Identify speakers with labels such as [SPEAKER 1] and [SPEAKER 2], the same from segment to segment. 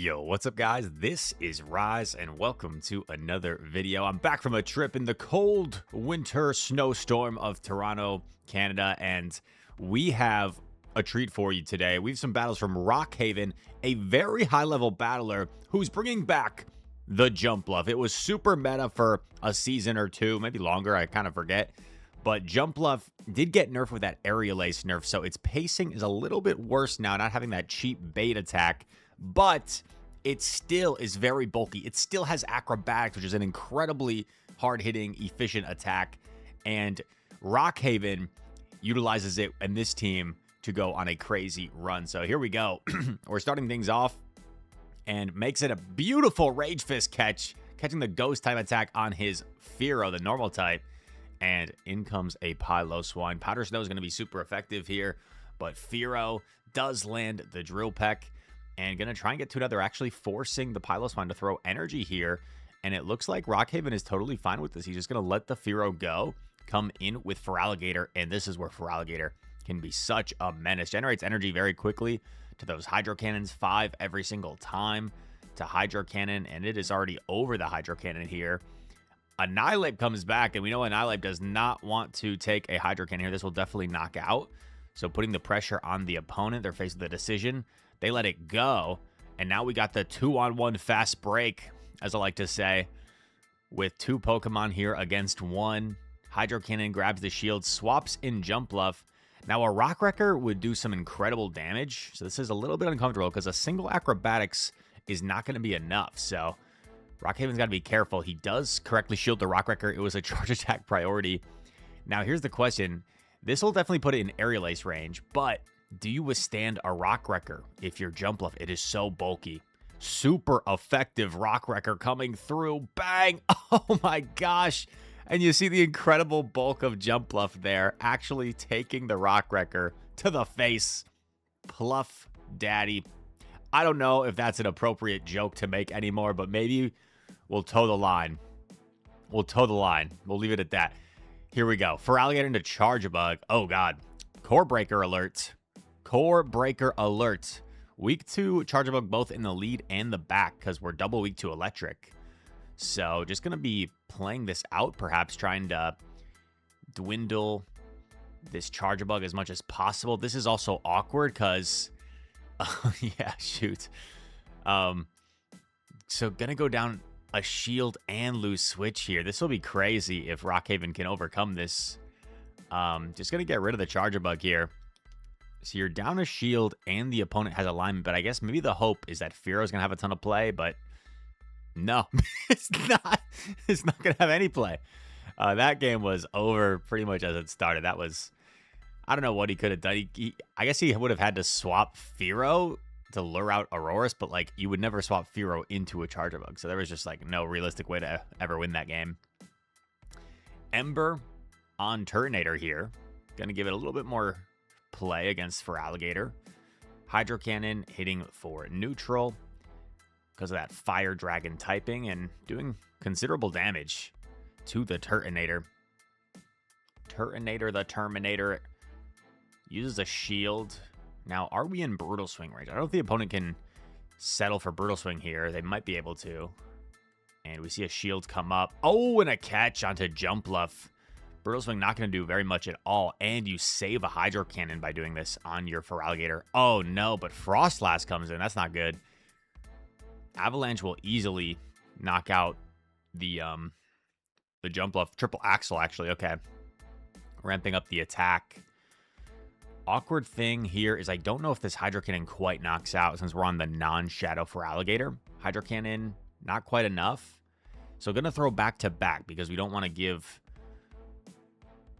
[SPEAKER 1] Yo, what's up guys? This is Rise and welcome to another video. I'm back from a trip in the cold winter snowstorm of Toronto, Canada, and we have a treat for you today. We have some battles from RockHaven, a very high-level battler who's bringing back the Jumpluff. It was super meta for a season or two, maybe longer, I kind of forget. But Jumpluff did get nerfed with that Aerial Ace nerf, so its pacing is a little bit worse now, not having that cheap bait attack. But it still is very bulky. It still has acrobatics, which is an incredibly hard-hitting, efficient attack. And RockHaven utilizes it in this team to go on a crazy run. So here we go. We're starting things off and makes it a beautiful Rage Fist catch, catching the Ghost type attack on his Fearow, the normal type. And in comes a Piloswine. Powder Snow is going to be super effective here, but Fearow does land the Drill Peck. And going to try and get to another, actually forcing the Piloswine to throw energy here. And it looks like RockHaven is totally fine with this. He's just going to let the Fearow go, come in with Feraligatr. And this is where Feraligatr can be such a menace. Generates energy very quickly to those Hydro Cannons, 5 every single time to Hydro Cannon. And it is already over the Hydro Cannon here. Annihilate comes back, and we know Annihilate does not want to take a Hydro Cannon here. This will definitely knock out. So putting the pressure on the opponent, they're faced with a decision. They let it go, and now we got the 2-on-1 fast break, as I like to say, with 2 Pokemon here against 1. Hydro Cannon grabs the shield, swaps in Jumpluff. Now, a Rock Wrecker would do some incredible damage, so this is a little bit uncomfortable because a single Acrobatics is not going to be enough, so RockHaven's got to be careful. He does correctly shield the Rock Wrecker. It was a charge attack priority. Now, here's the question. This will definitely put it in Aerial Ace range, but do you withstand a Rock Wrecker if you're Jumpluff? It is so bulky. Super effective Rock Wrecker coming through. Bang! Oh my gosh. And you see the incredible bulk of Jumpluff there, actually taking the Rock Wrecker to the face. Pluff Daddy. I don't know if that's an appropriate joke to make anymore, but maybe we'll toe the line. We'll toe the line. We'll leave it at that. Here we go. Feraligatr into Charjabug. Oh god. Core Breaker alert. Core Breaker alert. Weak to Charjabug both in the lead and the back because we're double weak to Electric. So just going to be playing this out, perhaps trying to dwindle this Charjabug as much as possible. This is also awkward because, yeah, shoot. So going to go down a shield and lose switch here. This will be crazy if RockHaven can overcome this. Just going to get rid of the Charjabug here. So you're down a shield and the opponent has alignment, but I guess maybe the hope is that Fearow's going to have a ton of play, but no, it's not. It's not going to have any play. That game was over pretty much as it started. That was, I don't know what he could have done. I guess he would have had to swap Fearow to lure out Aurorus, but like you would never swap Fearow into a Charjabug. So there was just like no realistic way to ever win that game. Ember on Turtonator here. Going to give it a little bit more play against Feraligatr. Hydro Cannon hitting for neutral because of that Fire Dragon typing and doing considerable damage to the Turtonator. Turtonator the Terminator uses a shield. Now, are we in Brutal Swing range? I don't know if the opponent can settle for Brutal Swing here. They might be able to. And we see a shield come up. Oh, and a catch onto Jumpluff. Brutal Swing not going to do very much at all, and you save a Hydro Cannon by doing this on your Feraligatr. Oh no, but Frostlass comes in. That's not good. Avalanche will easily knock out the Jumpluff. Triple Axle, actually. Okay. Ramping up the attack. Awkward thing here is I don't know if this Hydro Cannon quite knocks out since we're on the non-Shadow Feraligatr. Hydro Cannon, not quite enough. So going to throw back to back because we don't want to give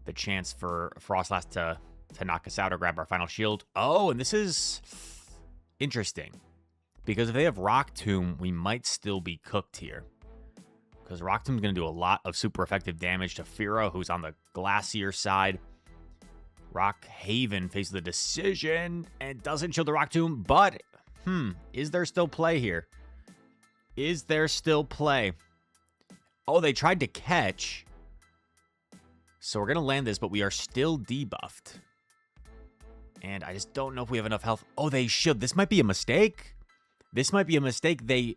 [SPEAKER 1] the chance for Frostlass to knock us out or grab our final shield. Oh, and this is interesting because if they have Rock Tomb, we might still be cooked here because Rock Tomb is going to do a lot of super effective damage to Fearow, who's on the Glacier side. RockHaven faces the decision and doesn't shield the Rock Tomb, but is there still play here? Is there still play? Oh, they tried to catch. So we're going to land this, but we are still debuffed. And I just don't know if we have enough health. Oh, they should. This might be a mistake. This might be a mistake. They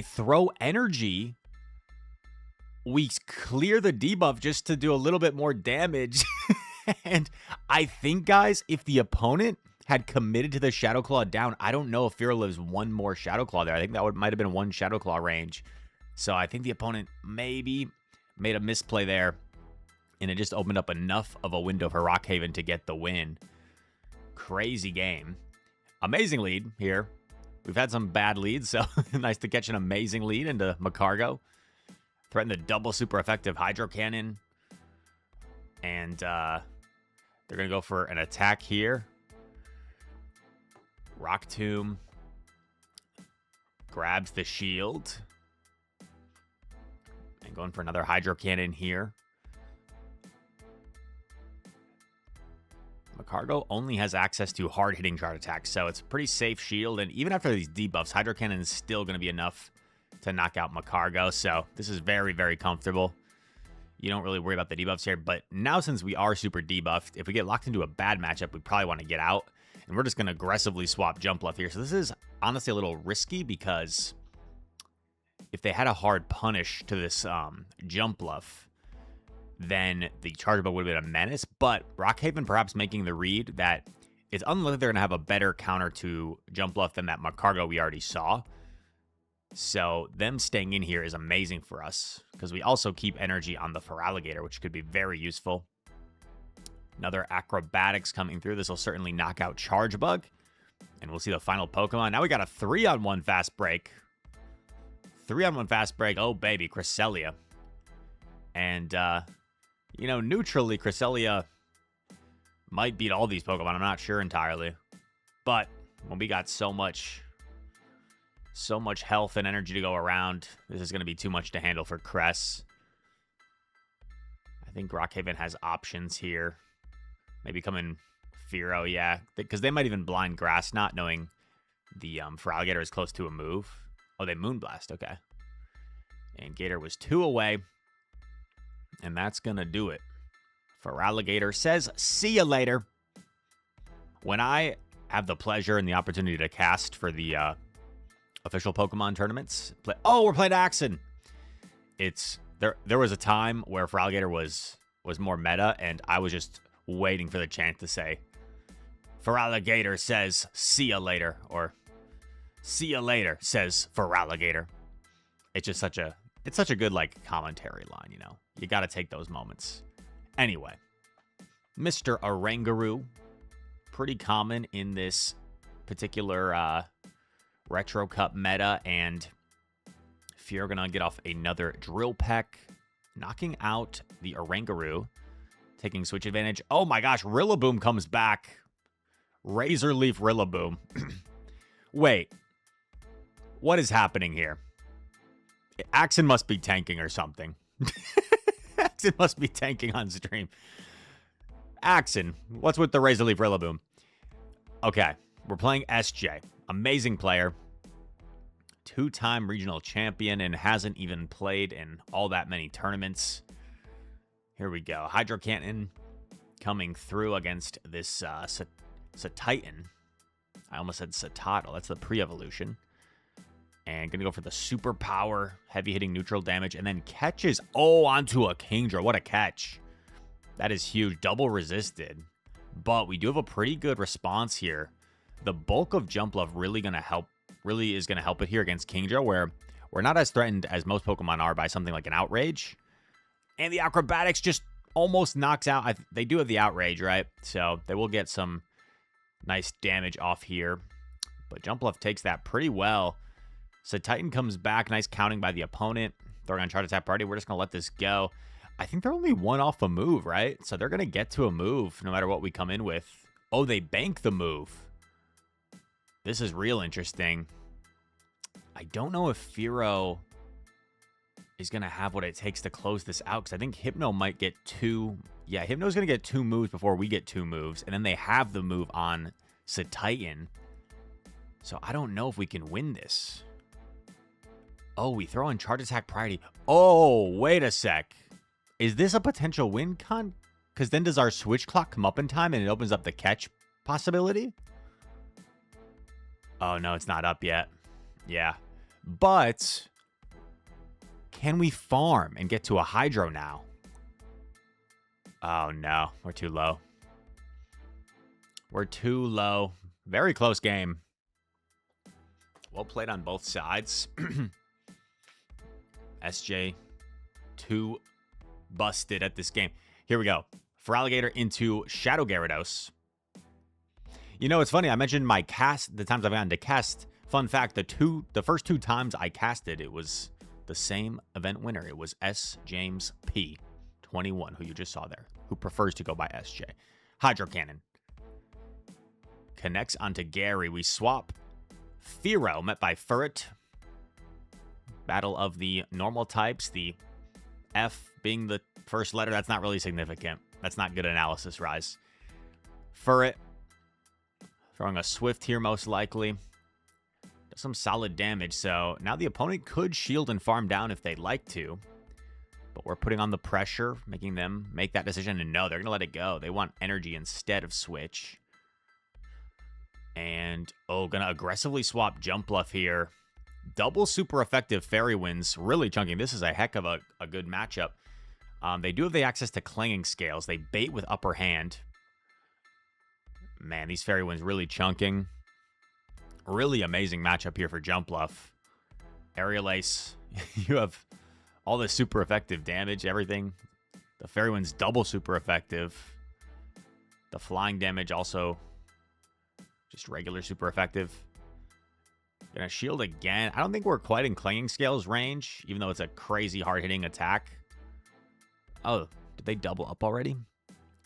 [SPEAKER 1] throw energy. We clear the debuff just to do a little bit more damage. And I think, guys, if the opponent had committed to the Shadow Claw down, I don't know if Fearow lives one more Shadow Claw there. I think that might have been one Shadow Claw range. So I think the opponent maybe made a misplay there, and it just opened up enough of a window for RockHaven to get the win. Crazy game. Amazing lead here. We've had some bad leads, so nice to catch an amazing lead into Magcargo. Threaten the double super effective Hydro Cannon. And they're going to go for an attack here. Rock Tomb grabs the shield. And going for another Hydro Cannon here. Magcargo only has access to hard-hitting chart attacks, so it's a pretty safe shield. And even after these debuffs, Hydro Cannon is still going to be enough to knock out Magcargo. So this is very, very comfortable. You don't really worry about the debuffs here. But now since we are super debuffed, if we get locked into a bad matchup, we probably want to get out. And we're just going to aggressively swap Jumpluff here. So this is honestly a little risky because if they had a hard punish to this Jumpluff, then the Charge Bug would have been a menace. But RockHaven perhaps making the read that it's unlikely they're going to have a better counter to Jumpluff than that Magcargo we already saw. So them staying in here is amazing for us because we also keep energy on the Feraligatr, which could be very useful. Another Acrobatics coming through. This will certainly knock out Charge Bug. And we'll see the final Pokemon. Now we got a 3-on-1 Fast Break. 3-on-1 Fast Break. Oh, baby, Cresselia. And, you know, neutrally, Cresselia might beat all these Pokemon. I'm not sure entirely. But when we got so much health and energy to go around, this is going to be too much to handle for Cress. I think RockHaven has options here. Maybe come in Fearow, yeah. Because they might even blind Grass, not knowing the Feraligatr is close to a move. Oh, they Moonblast, okay. And Gator was 2 away. And that's going to do it. Feraligatr says, see you later. When I have the pleasure and the opportunity to cast for the official Pokemon tournaments. Oh, we're playing Axon. It's there was a time where Feraligatr was more meta, and I was just waiting for the chance to say, Feraligatr says, see ya later, or see ya later, says Feraligatr. It's just such a good, like, commentary line, you know? You gotta take those moments. Anyway, Mr. Oranguru, pretty common in this particular Retro Cup meta, and Fear gonna get off another Drill Peck, knocking out the Oranguru, taking switch advantage. Oh my gosh, Rillaboom comes back. Razor Leaf Rillaboom. Wait, what is happening here? Axon must be tanking or something. Axon must be tanking on stream. Axon, what's with the Razor Leaf Rillaboom? Okay, we're playing SJ. Amazing player. 2-time regional champion and hasn't even played in all that many tournaments. Here we go. Hydro Cannon coming through against this Titan. I almost said Satotl. That's the pre-evolution. And going to go for the super power, heavy-hitting neutral damage, and then catches, onto a Kingdra. What a catch. That is huge. Double resisted. But we do have a pretty good response here. The bulk of Jumpluff really is going to help it here against Kingdra, where we're not as threatened as most Pokemon are by something like an Outrage. And the Acrobatics just almost knocks out. They do have the Outrage, right? So they will get some nice damage off here. But Jumpluff takes that pretty well. So Titan comes back. Nice counting by the opponent. Throwing on Chart Attack Party. We're just going to let this go. I think they're only 1 off a move, right? So they're going to get to a move no matter what we come in with. Oh, they bank the move. This is real interesting. I don't know if Fearow is going to have what it takes to close this out, because I think Hypno might get 2. Yeah, Hypno's going to get 2 moves before we get 2 moves, and then they have the move on Titan. So I don't know if we can win this. Oh, we throw on Charge Attack Priority. Oh, wait a sec. Is this a potential win con? Because then does our switch clock come up in time and it opens up the catch possibility? Oh, no, it's not up yet. Yeah. But can we farm and get to a Hydro now? Oh, no. We're too low. We're too low. Very close game. Well played on both sides. SJ, too busted at this game. Here we go. Feraligatr into Shadow Gyarados. You know, it's funny. I mentioned my cast, the times I've gotten to cast. Fun fact, the first 2 times I casted, it was the same event winner. It was S. James P. 21, who you just saw there, who prefers to go by SJ. Hydro Cannon. Connects onto Gary. We swap. Fearow met by Furret. Battle of the normal types. The F being the first letter. That's not really significant. That's not good analysis, Rise. Furret. Throwing a Swift here, most likely. Does some solid damage. So now the opponent could shield and farm down if they'd like to. But we're putting on the pressure, making them make that decision. And no, they're going to let it go. They want energy instead of switch. And, oh, going to aggressively swap Jumpluff here. Double super effective Fairy Winds. Really chunking. This is a heck of a good matchup. They do have the access to Clanging Scales. They bait with Upper Hand. Man, these Fairy Winds really chunking. Really amazing matchup here for Jumpluff. Aerial Ace. You have all this super effective damage, everything. The Fairy Winds double super effective. The flying damage also just regular super effective. Gonna shield again. I don't think we're quite in Clanging Scales range, even though it's a crazy hard-hitting attack. Oh, did they double up already?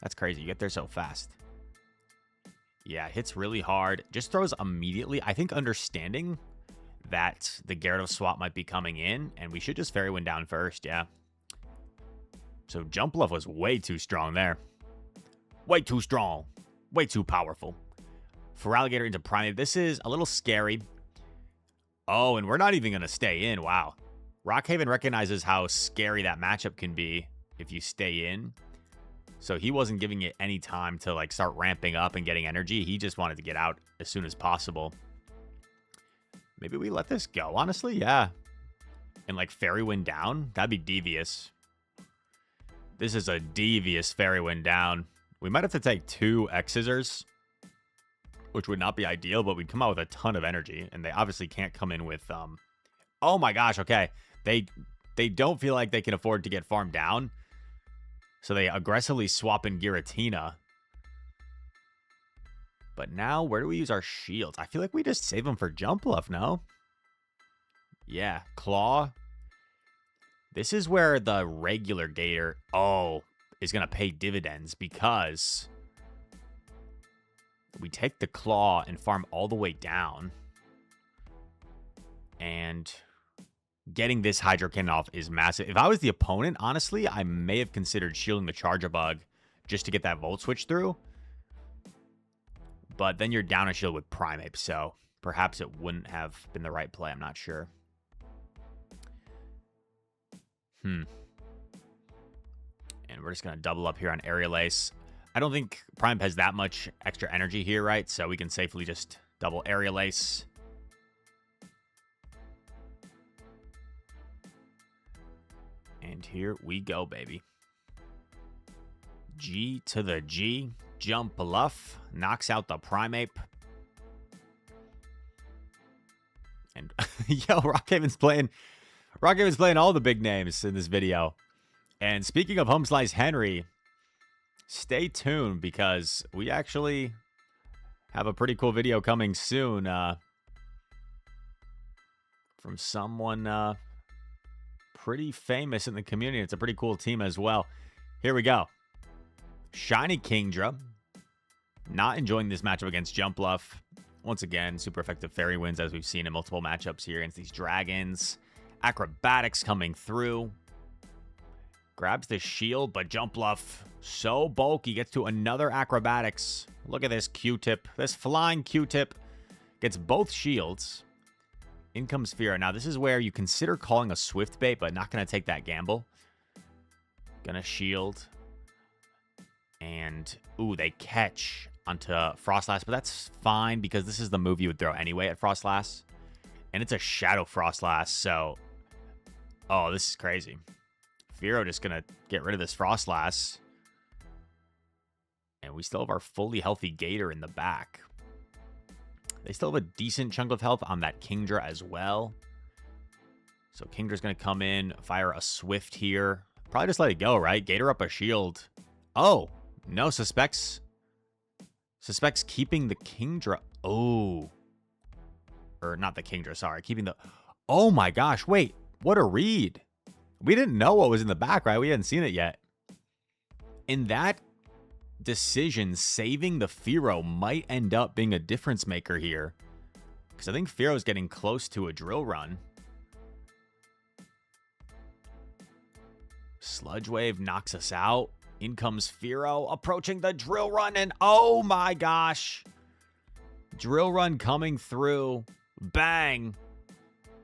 [SPEAKER 1] That's crazy. You get there so fast. Yeah, hits really hard. Just throws immediately. I think understanding that the Gyarados swap might be coming in, and we should just Fairy Wind down first, yeah. So Jumpluff was way too strong there. Way too strong. Way too powerful. Feraligatr into Primeape. This is a little scary. Oh, and we're not even going to stay in. Wow. RockHaven recognizes how scary that matchup can be if you stay in. So he wasn't giving it any time to like start ramping up and getting energy. He just wanted to get out as soon as possible. Maybe we let this go, honestly. Yeah. And like Fairy Wind down. That'd be devious. This is a devious Fairy Wind down. We might have to take 2 X-Scissors, which would not be ideal, but we'd come out with a ton of energy. And they obviously can't come in with... Oh my gosh, okay. They don't feel like they can afford to get farmed down. So they aggressively swap in Giratina. But now, where do we use our shields? I feel like we just save them for Jumpluff, no? Yeah, Claw. This is where the regular Gator, is going to pay dividends because we take the Claw and farm all the way down. And getting this Hydro Cannon off is massive. If I was the opponent, honestly, I may have considered shielding the Charjabug just to get that Volt Switch through. But then you're down a shield with Primeape, so perhaps it wouldn't have been the right play. I'm not sure. And we're just going to double up here on Aerial Ace. I don't think Primeape has that much extra energy here, right? So we can safely just double Aerial Ace. And here we go, baby. G to the G. Jumpluff knocks out the Primeape. And yo, RockHaven's playing all the big names in this video. And speaking of Home Slice Henry, stay tuned because we actually have a pretty cool video coming soon from someone pretty famous in the community. It's a pretty cool team as well. Here we go. Shiny Kingdra. Not enjoying this matchup against Jumpluff. Once again, super effective Fairy Winds as we've seen in multiple matchups here against these dragons. Acrobatics coming through. Grabs the shield, but Jumpluff so bulky. Gets to another Acrobatics. Look at this Q-tip. This flying Q-tip gets both shields. In comes Fear. Now, this is where you consider calling a Swift bait, but not going to take that gamble. Gonna shield. And, ooh, they catch. onto Frostlass, but that's fine because this is the move you would throw anyway at Frostlass. And it's a Shadow Frostlass, so... Oh, this is crazy. Fearow just going to get rid of this Frostlass. And we still have our fully healthy Gator in the back. They still have a decent chunk of health on that Kingdra as well. So Kingdra's going to come in, fire a Swift here. Probably just let it go, right? Gator up a shield. Oh, no, suspects keeping the Kingdra. Oh. Or not the Kingdra, sorry. Keeping the... Oh my gosh, wait. What a read. We didn't know what was in the back, right? We hadn't seen it yet. In that decision, saving the Fearow might end up being a difference maker here. Because I think Fearow's getting close to a drill run. Sludge Wave knocks us out. In comes Fearow, approaching the drill run, and oh my gosh. Drill run coming through. Bang.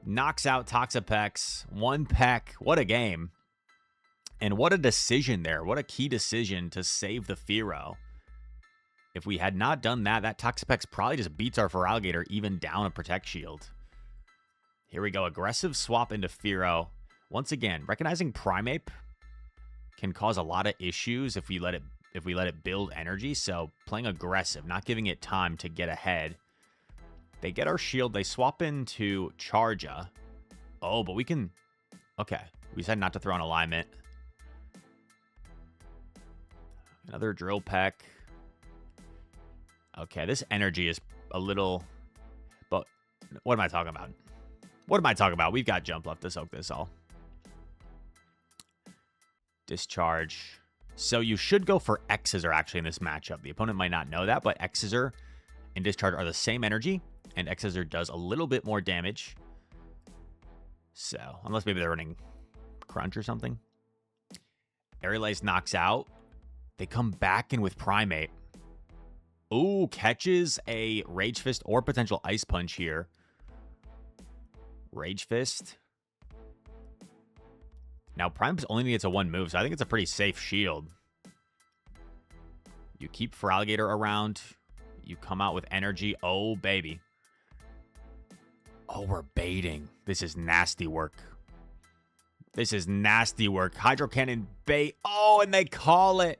[SPEAKER 1] Knocks out Toxapex. One peck. What a game. And what a decision there. What a key decision to save the Fearow. If we had not done that, that Toxapex probably just beats our Feraligatr even down a Protect Shield. Here we go. Aggressive swap into Fearow. Once again, recognizing Primeape can cause a lot of issues if we let it build energy. So playing aggressive, not giving it time to get ahead. They get our shield. They swap into Charja. Oh, but we can... Okay. We decided not to throw an alignment. Another Drill Peck. Okay, this energy is a little... But what am I talking about? What am I talking about? We've got Jumpluff to soak this all. Discharge. So you should go for X-Scissor actually in this matchup. The opponent might not know that, but X-Scissor and Discharge are the same energy, and X-Scissor does a little bit more damage. So, unless maybe they're running Crunch or something. Aerial Ace knocks out. They come back in with Primeape. Ooh, catches a Rage Fist or potential Ice Punch here. Rage Fist. Now, Primeape's only gets a one move, so I think it's a pretty safe shield. You keep Feraligatr around. You come out with energy. Oh, baby. Oh, we're baiting. This is nasty work. This is nasty work. Hydro Cannon bait. Oh, and they call it.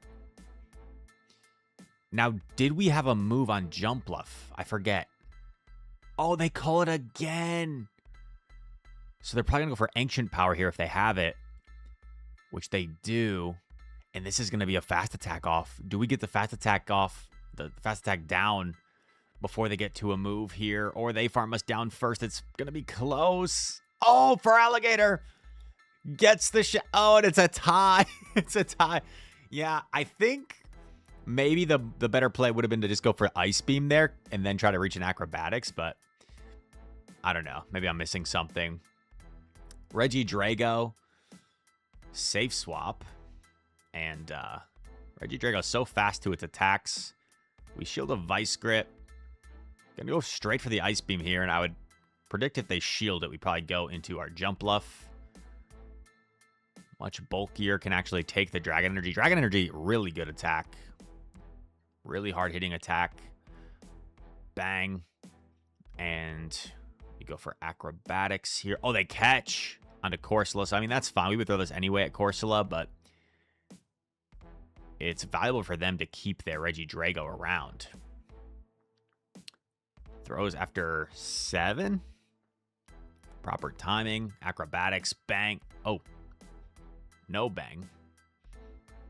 [SPEAKER 1] Now, did we have a move on Jumpluff? I forget. Oh, they call it again. So they're probably going to go for Ancient Power here if they have it. Which they do. And this is going to be a fast attack off. Do we get the fast attack off? The fast attack down before they get to a move here? Or they farm us down first. It's going to be close. Oh, Feraligatr gets the shot. Oh, and it's a tie. It's a tie. Yeah, I think maybe the better play would have been to just go for Ice Beam there and then try to reach an Acrobatics. But I don't know. Maybe I'm missing something. Regidrago. Safe swap. And Regidrago's so fast to its attacks. We shield a Vice Grip. Gonna go straight for the Ice Beam here, and I would predict if they shield it, we probably go into our Jumpluff. Much bulkier, can actually take the Dragon Energy. Dragon Energy, really good attack. Really hard-hitting attack. Bang. And we go for Acrobatics here. Oh, they catch onto Corsola. So, I mean, that's fine. We would throw this anyway at Corsola, but it's valuable for them to keep their Regidrago around. Throws after 7. Proper timing. Acrobatics. Bang. Oh. No bang.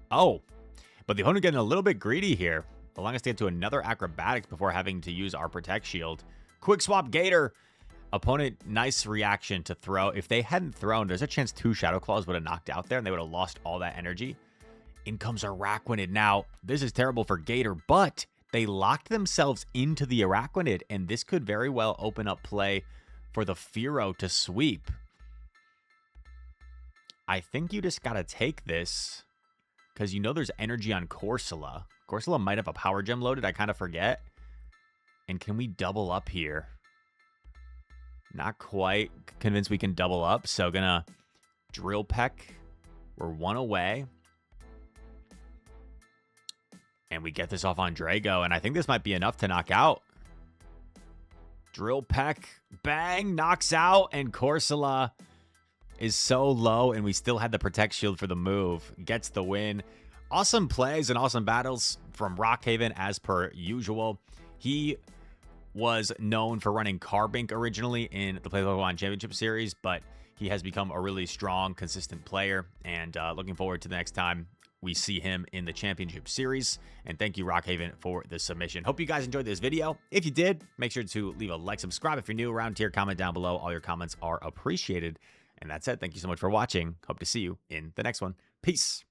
[SPEAKER 1] Oh. But the opponent getting a little bit greedy here, allowing us to get to another Acrobatics before having to use our Protect Shield. Quick swap Gator. Opponent, nice reaction to throw. If they hadn't thrown, there's a chance 2 Shadow Claws would have knocked out there and they would have lost all that energy. In comes Araquanid. Now, this is terrible for Gator, but they locked themselves into the Araquanid, and this could very well open up play for the Fearow to sweep. I think you just got to take this because you know there's energy on Corsola. Corsola might have a Power Gem loaded. I kind of forget. And can we double up here? Not quite convinced we can double up. So gonna Drill Peck. We're 1 away. And we get this off on Drago, and I think this might be enough to knock out. Drill Peck, bang, knocks out, and Corsola is so low, and we still had the Protect Shield for the move. Gets the win. Awesome plays and awesome battles from RockHaven as per usual. He was known for running Carbink originally in the Play Pokemon Championship Series, but he has become a really strong, consistent player, and looking forward to the next time we see him in the Championship Series. And thank you, RockHaven, for the submission. Hope you guys enjoyed this video. If you did, make sure to leave a like, subscribe. If you're new around here, comment down below. All your comments are appreciated. And that's it. Thank you so much for watching. Hope to see you in the next one. Peace.